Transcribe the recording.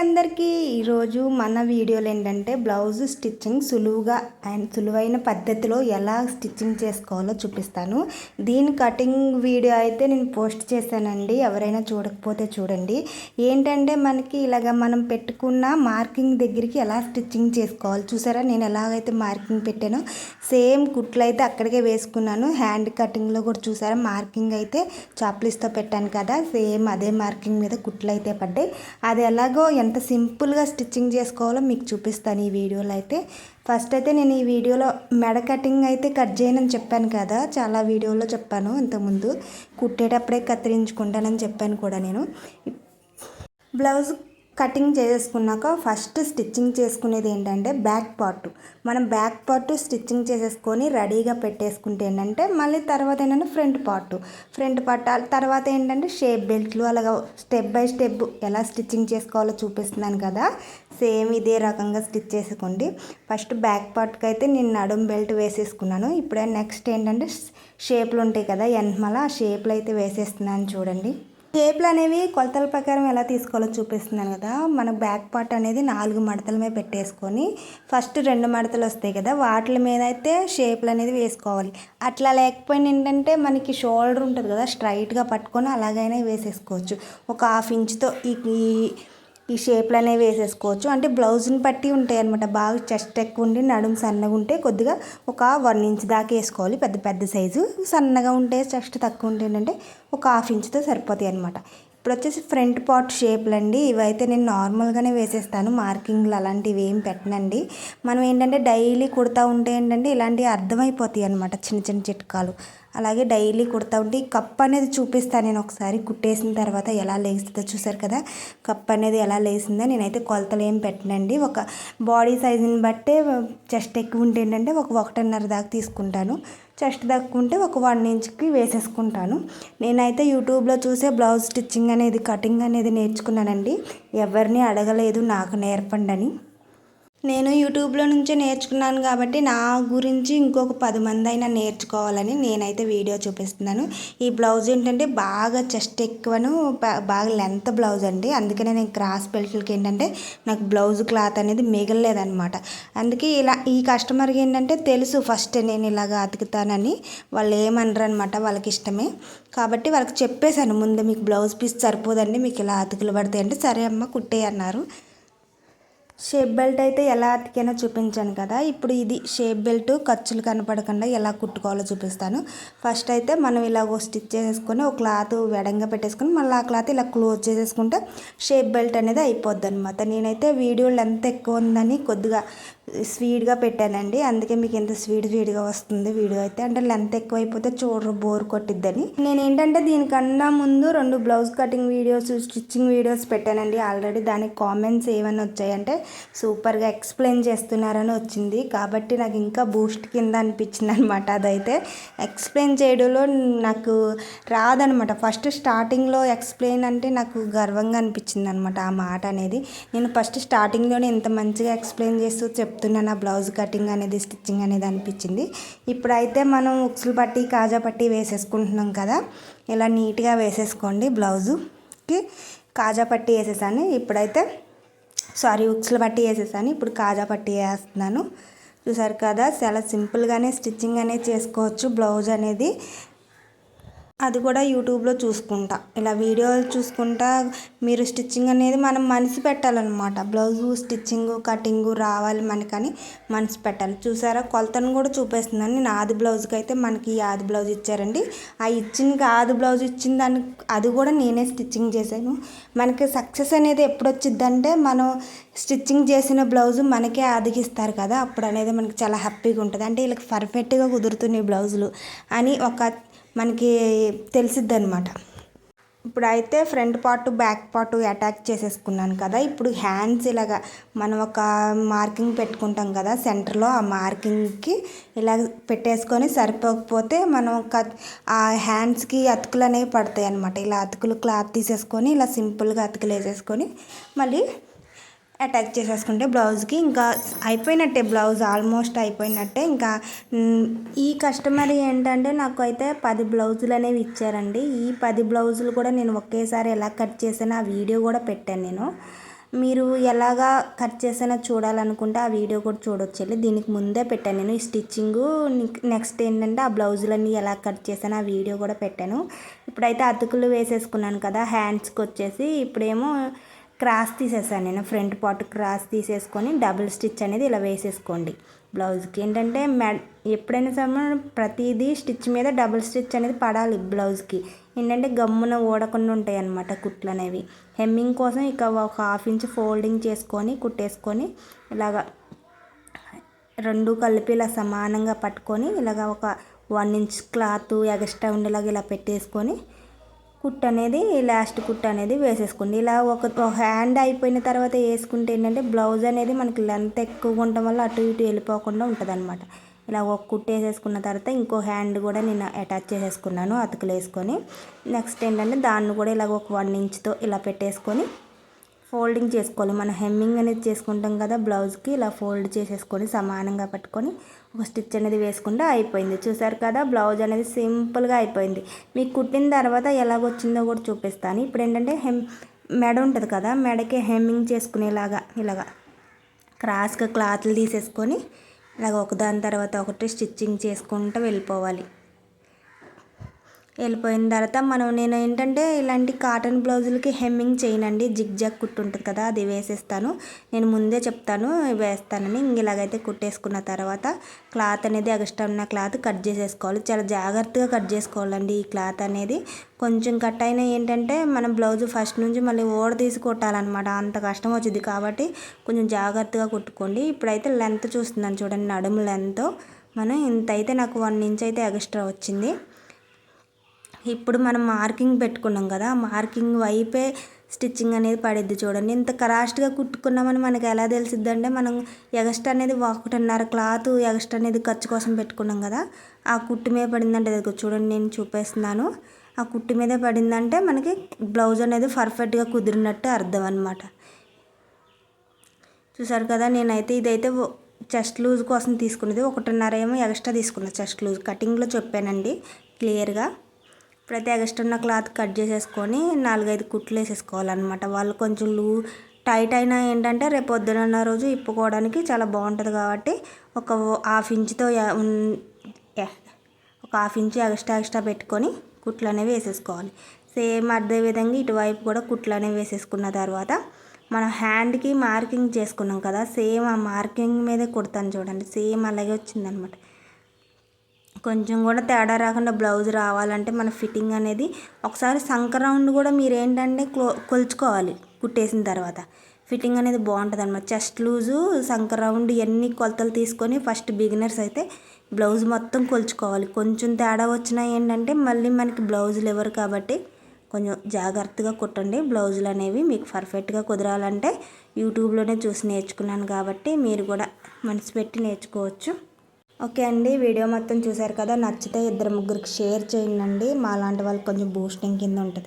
అందరికీ ఈరోజు మన వీడియోలో ఏంటంటే బ్లౌజ్ స్టిచ్చింగ్ సులువుగా అండ్ సులువైన పద్ధతిలో ఎలా స్టిచ్చింగ్ చేసుకోవాలో చూపిస్తాను. దీని కటింగ్ వీడియో అయితే నేను పోస్ట్ చేశానండి, ఎవరైనా చూడకపోతే చూడండి. ఏంటంటే మనకి ఇలాగ మనం పెట్టుకున్న మార్కింగ్ దగ్గరికి ఎలా స్టిచ్చింగ్ చేసుకోవాలి చూసారా. నేను ఎలాగైతే మార్కింగ్ పెట్టానో సేమ్ కుట్లు అయితే అక్కడికే వేసుకున్నాను. హ్యాండ్ కటింగ్లో కూడా చూసారా మార్కింగ్ అయితే చాప్లిస్తో పెట్టాను కదా, సేమ్ అదే మార్కింగ్ మీద కుట్లు అయితే పడ్డాయి. అది ఎలాగో ఎంత సింపుల్గా స్టిచ్చింగ్ చేసుకోవాలో మీకు చూపిస్తాను ఈ వీడియోలో అయితే. ఫస్ట్ అయితే నేను ఈ వీడియోలో మెడ కటింగ్ అయితే కట్ చేయనని చెప్పాను కదా, చాలా వీడియోలో చెప్పాను ఇంతకుముందు. కుట్టేటప్పుడే కత్తిరించుకుంటానని చెప్పాను కూడా నేను. బ్లౌజ్ కటింగ్ చేసుకున్నాక ఫస్ట్ స్టిచ్చింగ్ చేసుకునేది ఏంటంటే బ్యాక్ పార్ట్. మనం బ్యాక్ పార్ట్ స్టిచ్చింగ్ చేసేసుకొని రెడీగా పెట్టేసుకుంటే ఏంటంటే మళ్ళీ తర్వాత ఏంటంటే ఫ్రంట్ పార్ట్ తర్వాత ఏంటంటే షేప్ బెల్ట్లు అలాగా స్టెప్ బై స్టెప్ ఎలా స్టిచ్చింగ్ చేసుకోవాలో చూపిస్తున్నాను కదా, సేమ్ ఇదే రకంగా స్టిచ్ చేసుకోండి. ఫస్ట్ బ్యాక్ పార్ట్కి అయితే నేను నడుం బెల్ట్ వేసేసుకున్నాను. ఇప్పుడే నెక్స్ట్ ఏంటంటే షేప్లు ఉంటాయి కదా వెనకమాల, ఆ షేప్లు అయితే వేసేస్తున్నాను చూడండి. షేప్లు అనేవి కొలతల ప్రకారం ఎలా తీసుకోవాలో చూపిస్తున్నాను కదా. మన బ్యాక్ పార్ట్ అనేది 4 మడతల మీద పెట్టేసుకొని ఫస్ట్ 2 మడతలు వస్తాయి కదా, వాటి మీద అయితే షేప్లు అనేది వేసుకోవాలి. అట్లా లేకపోయినా ఏంటంటే మనకి షోల్డర్ ఉంటుంది కదా, స్ట్రైట్గా పట్టుకొని అలాగైనా వేసేసుకోవచ్చు. ఒక 1/2 ఇంచుతో ఈ షేప్లు అనేవి వేసేసుకోవచ్చు. అంటే బ్లౌజ్ని బట్టి ఉంటాయి అనమాట. బాగా చెస్ట్ ఎక్కువ ఉండి నడుము సన్నగా ఉంటే కొద్దిగా ఒక 1 ఇంచ్ దాకా వేసుకోవాలి, పెద్ద సైజు. సన్నగా ఉంటే చెస్ట్ తక్కువ ఉంటే ఏంటంటే ఒక 1/2 ఇంచుతో సరిపోతాయి అనమాట. ఇప్పుడు వచ్చేసి ఫ్రంట్ పార్ట్ షేప్లు అండి. ఇవైతే నేను నార్మల్గానే వేసేస్తాను, మార్కింగ్లు అలాంటివి ఏం పెట్టనండి. మనం ఏంటంటే డైలీ కుడతా ఉంటే ఏంటంటే ఇలాంటివి అర్థమైపోతాయి అనమాట, చిన్న చిట్కాలు. అలాగే డైలీ కుడతా ఉంటే ఈ కప్ అనేది చూపిస్తాను నేను ఒకసారి కుట్టేసిన తర్వాత ఎలా లేస్తుందో. చూసారు కదా కప్ అనేది ఎలా లేసిందో. నేనైతే కొలతలు ఏం పెట్టనండి, ఒక బాడీ సైజుని బట్టే చెస్ట్ ఎక్కువ ఉంటే ఏంటంటే ఒక 1.5 దాకా తీసుకుంటాను, చెస్ట్ తక్కువ ఉంటే ఒక 1 ఇంచ్కి వేసేసుకుంటాను. నేనైతే యూట్యూబ్లో చూసే బ్లౌజ్ స్టిచ్చింగ్ అనేది కటింగ్ అనేది నేర్చుకున్నానండి, ఎవరిని అడగలేదు నాకు నేర్పండి అని. నేను యూట్యూబ్లో నుంచే నేర్చుకున్నాను కాబట్టి నా గురించి ఇంకొక 10 మంది అయినా నేర్చుకోవాలని నేనైతే వీడియో చూపిస్తున్నాను. ఈ బ్లౌజ్ ఏంటంటే బాగా చెస్ట్ ఎక్కువను బాగా లెంత్ బ్లౌజ్ అండి, అందుకనే నేను క్రాస్ బెల్ట్లకి ఏంటంటే నాకు బ్లౌజ్ క్లాత్ అనేది మిగలలేదనమాట. అందుకే ఇలా ఈ కస్టమర్కి ఏంటంటే తెలుసు ఫస్ట్ నేను ఇలాగ అతుకుతానని, వాళ్ళు ఏమనరు అనమాట, వాళ్ళకి ఇష్టమే కాబట్టి వాళ్ళకి చెప్పేశాను ముందు, మీకు బ్లౌజ్ పీస్ సరిపోదండి, మీకు ఇలా అతుకులు పడతాయి అంటే సరే అమ్మ కుట్టే అన్నారు. షేప్ బెల్ట్ అయితే ఎలా అతికానో చూపించాను కదా, ఇప్పుడు ఇది షేప్ బెల్ట్ ఖర్చులు కనపడకుండా ఎలా కుట్టుకోవాలో చూపిస్తాను. ఫస్ట్ అయితే మనం ఇలా స్టిచ్ చేసేసుకొని ఒక క్లాత్ వెడంగా పెట్టేసుకొని మళ్ళీ ఆ క్లాత్ ఇలా క్లోజ్ చేసేసుకుంటే షేప్ బెల్ట్ అనేది అయిపోద్ది అనమాట. నేనైతే వీడియో లెంత్ ఎక్కువ ఉందని కొద్దిగా స్పీడ్గా పెట్టానండి, అందుకే మీకు ఎంత స్పీడ్గా వస్తుంది వీడియో అయితే. అంటే లెంత్ ఎక్కువ అయిపోతే చూడరు, బోర్ కొట్టిద్దని. నేను ఏంటంటే దీనికన్నా ముందు 2 blouse cutting videos stitching videos పెట్టానండి ఆల్రెడీ. దానికి కామెంట్స్ ఏమైనా వచ్చాయంటే సూపర్గా ఎక్స్ప్లెయిన్ చేస్తున్నారని వచ్చింది, కాబట్టి నాకు ఇంకా బూస్ట్ కింద అనిపించింది అనమాట. అదైతే ఎక్స్ప్లెయిన్ చేయడంలో నాకు రాదనమాట. ఫస్ట్ స్టార్టింగ్లో ఎక్స్ప్లెయిన్ అంటే నాకు గర్వంగా అనిపించింది అనమాట ఆ మాట అనేది. నేను ఫస్ట్ స్టార్టింగ్లోనే ఇంత మంచిగా ఎక్స్ప్లెయిన్ చేస్తూ చెప్తున్నాను ఆ బ్లౌజ్ కటింగ్ అనేది స్టిచ్చింగ్ అనేది అనిపించింది. ఇప్పుడైతే మనం ఉక్సులు పట్టి కాజా పట్టి వేసేసుకుంటున్నాం కదా, ఇలా నీట్గా వేసేసుకోండి. బ్లౌజుకి కాజా పట్టి వేసేసాను, ఇప్పుడైతే ఉక్సులు పట్టి వేసేసాను, ఇప్పుడు కాజా పట్టి వేస్తున్నాను. చూసారు కదా చాలా సింపుల్గానే స్టిచ్చింగ్ అనేది చేసుకోవచ్చు బ్లౌజ్ అనేది. అది కూడా యూట్యూబ్లో చూసుకుంటా, ఇలా వీడియోలు చూసుకుంటా మీరు స్టిచ్చింగ్ అనేది మనం మనసు పెట్టాలన్నమాట. బ్లౌజు స్టిచ్చింగ్ కటింగ్ రావాలి మనకని మనసు పెట్టాలి. చూసారా కొలతను కూడా చూపిస్తున్నాను నేను. ఆది బ్లౌజ్కి అయితే మనకి ఆది బ్లౌజ్ ఇచ్చారండి, ఆ ఆది బ్లౌజ్ ఇచ్చిన దాన్ని అది కూడా నేనే స్టిచ్చింగ్ చేశాను. మనకి సక్సెస్ అనేది ఎప్పుడు వచ్చిద్దంటే మనం స్టిచ్చింగ్ చేసిన బ్లౌజు మనకే ఆదిగిస్తారు కదా, అప్పుడు అనేది మనకి చాలా హ్యాపీగా ఉంటుంది. అంటే వీళ్ళకి పర్ఫెక్ట్గా కుదురుతున్నాయి బ్లౌజులు అని మనకి తెలిసిద్ది అనమాట. ఇప్పుడైతే front part back part attach చేసేసుకున్నాను కదా, ఇప్పుడు హ్యాండ్స్ ఇలాగా మనం ఒక మార్కింగ్ పెట్టుకుంటాం కదా సెంటర్లో, ఆ మార్కింగ్కి ఇలా పెట్టేసుకొని సరిపోకపోతే మనం ఆ హ్యాండ్స్కి అతుకులు అనేవి పడతాయి అనమాట. ఇలా అతుకులు క్లాత్ తీసేసుకొని ఇలా సింపుల్గా అతుకులు వేసేసుకొని మళ్ళీ అటాచ్ చేసేసుకుంటే బ్లౌజ్కి ఇంకా అయిపోయినట్టే, బ్లౌజ్ ఆల్మోస్ట్ అయిపోయినట్టే. ఇంకా ఈ కస్టమర్ ఏంటంటే నాకు అయితే 10 బ్లౌజులు అనేవి ఇచ్చారండి. ఈ 10 బ్లౌజులు కూడా నేను ఒకేసారి ఎలా కట్ చేసాను ఆ వీడియో కూడా పెట్టాను నేను. మీరు ఎలాగా కట్ చేసినా చూడాలనుకుంటే ఆ వీడియో కూడా చూడొచ్చు. దీనికి ముందే పెట్టాను నేను ఈ స్టిచ్చింగు. నెక్స్ట్ ఏంటంటే ఆ బ్లౌజులన్నీ ఎలా కట్ చేశాను ఆ వీడియో కూడా పెట్టాను. ఇప్పుడైతే అతుకులు వేసేసుకున్నాను కదా హ్యాండ్స్కి వచ్చేసి. ఇప్పుడేమో క్రాస్ తీసేసాను నేను. ఫ్రంట్ పార్ట్ క్రాస్ తీసేసుకొని డబుల్ స్టిచ్ అనేది ఇలా వేసేసుకోండి. బ్లౌజ్కి ఏంటంటే ఎప్పుడైనా సరే ప్రతిదీ స్టిచ్ మీద డబుల్ స్టిచ్ అనేది పడాలి. బ్లౌజ్కి ఏంటంటే గమ్మున ఊడకుండా ఉంటాయి అన్నమాట కుట్లు అనేవి. హెమ్మింగ్ కోసం ఇక ఒక 1/2 ఇంచ్ ఫోల్డింగ్ చేసుకొని కుట్టేసుకొని ఇలాగా రెండు కలిపి ఇలా సమానంగా పట్టుకొని ఇలాగ ఒక 1 ఇంచ్ క్లాత్ ఎక్స్ట్రా ఉండేలాగా ఇలా పెట్టేసుకొని కుట్ అనేది లాస్ట్ కుట్ అనేది వేసేసుకోండి. ఇలా ఒక హ్యాండ్ అయిపోయిన తర్వాత వేసుకుంటే ఏంటంటే బ్లౌజ్ అనేది మనకి లెంత్ ఎక్కువగా ఉండటం వల్ల అటు ఇటు వెళ్ళిపోకుండా ఉంటుంది అనమాట. ఇలా ఒక కుట్ వేసేసుకున్న తర్వాత ఇంకో హ్యాండ్ కూడా నేను అటాచ్ చేసేసుకున్నాను అతుకులు వేసుకొని. నెక్స్ట్ ఏంటంటే దాన్ని కూడా ఇలాగ ఒక 1 ఇంచ్తో ఇలా పెట్టేసుకొని ఫోల్డింగ్ చేసుకోవాలి. మనం హెమ్మింగ్ అనేది చేసుకుంటాం కదా బ్లౌజ్కి, ఇలా ఫోల్డ్ చేసేసుకొని సమానంగా పట్టుకొని ఒక స్టిచ్ అనేది వేసుకుంటే అయిపోయింది. చూసారు కదా బ్లౌజ్ అనేది సింపుల్గా అయిపోయింది. మీకు కుట్టిన తర్వాత ఎలాగొచ్చిందో కూడా చూపిస్తాను. ఇప్పుడు ఏంటంటే మెడ ఉంటుంది కదా, మెడకి హెమ్మింగ్ చేసుకునేలాగా ఇలాగా క్రాస్గా క్లాత్లు తీసేసుకొని ఇలాగ ఒకదాని తర్వాత ఒకటి స్టిచ్చింగ్ చేసుకుంటూ వెళ్ళిపోవాలి. వెళ్ళిపోయిన తర్వాత నేను ఏంటంటే ఇలాంటి కాటన్ బ్లౌజులకి హెమ్మింగ్ చేయనండి. జిగ్జాగ్ కుట్టు ఉంటుంది కదా అది వేసేస్తాను. నేను ముందే చెప్తాను వేస్తానని. ఇలాగైతే కుట్టేసుకున్న తర్వాత క్లాత్ అనేది ఎక్స్ట్రా ఉన్న క్లాత్ కట్ చేసేసుకోవాలి. చాలా జాగ్రత్తగా కట్ చేసుకోవాలండి. ఈ క్లాత్ అనేది కొంచెం కట్ అయినా ఏంటంటే మనం బ్లౌజ్ ఫస్ట్ నుంచి మళ్ళీ ఓడ తీసి కుట్టాలన్నమాట. అంత కష్టం వచ్చింది కాబట్టి కొంచెం జాగ్రత్తగా కుట్టుకోండి. ఇప్పుడైతే లెంత్ చూస్తున్నాను చూడండి, నడుము లెంత్ మనం ఇంత అయితే నాకు 1 ఇంచ్ అయితే ఎక్స్ట్రా వచ్చింది. ఇప్పుడు మనం మార్కింగ్ పెట్టుకున్నాం కదా, మార్కింగ్ వైపే స్టిచ్చింగ్ అనేది పడిద్ది చూడండి. ఇంత క్రాస్ట్గా కుట్టుకున్నామని మనకి ఎలా తెలిసిద్ది అంటే మనం ఎక్స్ట్రా అనేది 1.5 క్లాత్ ఎక్స్ట్రా అనేది ఖర్చు కోసం పెట్టుకున్నాం కదా, ఆ కుట్టు మీద పడిందంటే చూడండి నేను చూపిస్తున్నాను. ఆ కుట్టు మీద పడిందంటే మనకి బ్లౌజ్ అనేది పర్ఫెక్ట్గా కుదిరినట్టు అర్థం అనమాట. చూసారు కదా, నేనైతే ఇదైతే చెస్ట్ లూజ్ కోసం తీసుకున్నది. 1.5 ఏమో ఎక్స్ట్రా తీసుకున్నా చెస్ట్ లూజ్. కటింగ్లో చెప్పానండి క్లియర్గా. ఇప్పుడైతే ఎక్స్ట్రా ఉన్న క్లాత్ కట్ చేసేసుకొని 4-5 కుట్లు వేసేసుకోవాలన్నమాట. వాళ్ళు కొంచెం టైట్ అయినా ఏంటంటే రేపు పొద్దున్న రోజు ఇప్పుకోవడానికి చాలా బాగుంటుంది కాబట్టి ఒక 1/2 ఇంచుతో ఒక 1/2 ఇంచు ఎక్స్ట్రా పెట్టుకొని కుట్లు అనేవి వేసేసుకోవాలి. సేమ్ అదే విధంగా ఇటువైపు కూడా కుట్లు అనేవి వేసేసుకున్న తర్వాత మనం హ్యాండ్కి మార్కింగ్ చేసుకున్నాం కదా, సేమ్ ఆ మార్కింగ్ మీదే కుడతాను చూడండి. సేమ్ అలాగే వచ్చిందనమాట. కొంచెం కూడా తేడా రాకుండా బ్లౌజ్ రావాలంటే మన ఫిట్టింగ్ అనేది ఒకసారి సంక రౌండ్ కూడా మీరు ఏంటంటే కొలుచుకోవాలి. కుట్టేసిన తర్వాత ఫిట్టింగ్ అనేది బాగుంటుంది అన్నమాట. చెస్ట్ లూజు సంక రౌండ్ ఇవన్నీ కొలతలు తీసుకొని ఫస్ట్ బిగినర్స్ అయితే బ్లౌజ్ మొత్తం కొలుచుకోవాలి. కొంచెం తేడా వచ్చినా ఏంటంటే మళ్ళీ మనకి బ్లౌజులు ఇవ్వరు కాబట్టి కొంచెం జాగ్రత్తగా కుట్టండి. బ్లౌజులు అనేవి మీకు పర్ఫెక్ట్గా కుదరాలంటే యూట్యూబ్లోనే చూసి నేర్చుకున్నాను కాబట్టి మీరు కూడా మనసు పెట్టి నేర్చుకోవచ్చు. ఓకే అండి, వీడియో మొత్తం చూసారు కదా, నచ్చితే 2-3కి షేర్ చేయండి. మా లాంటి వాళ్ళకి కొంచెం బూస్టింగ్ కింద ఉంటుంది.